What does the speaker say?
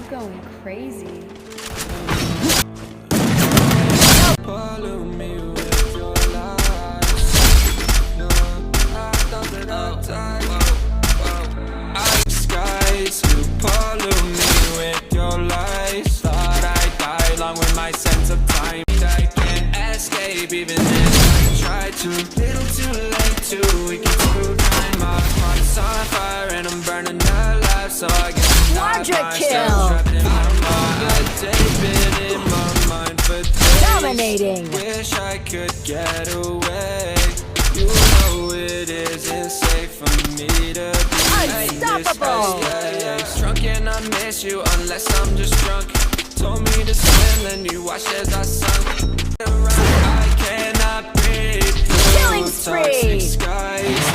going crazy. Follow me with your lies. No, I thought that I'd die. I disguise you. Follow me with your lies. Thought I'd die along with my sense of time. I can't escape even if I try to. Little too late to. We can screw time. My heart's on fire and I'm burning alive. So I guess Quadra kill. In my mind for days. Dominating. Wish I could get away. You know it isn't safe for me to be Unstoppable. drunk and I miss you unless I'm just drunk. Told me to swim then you watched as I sunk. I cannot breathe. Killing spree. Toxic skies.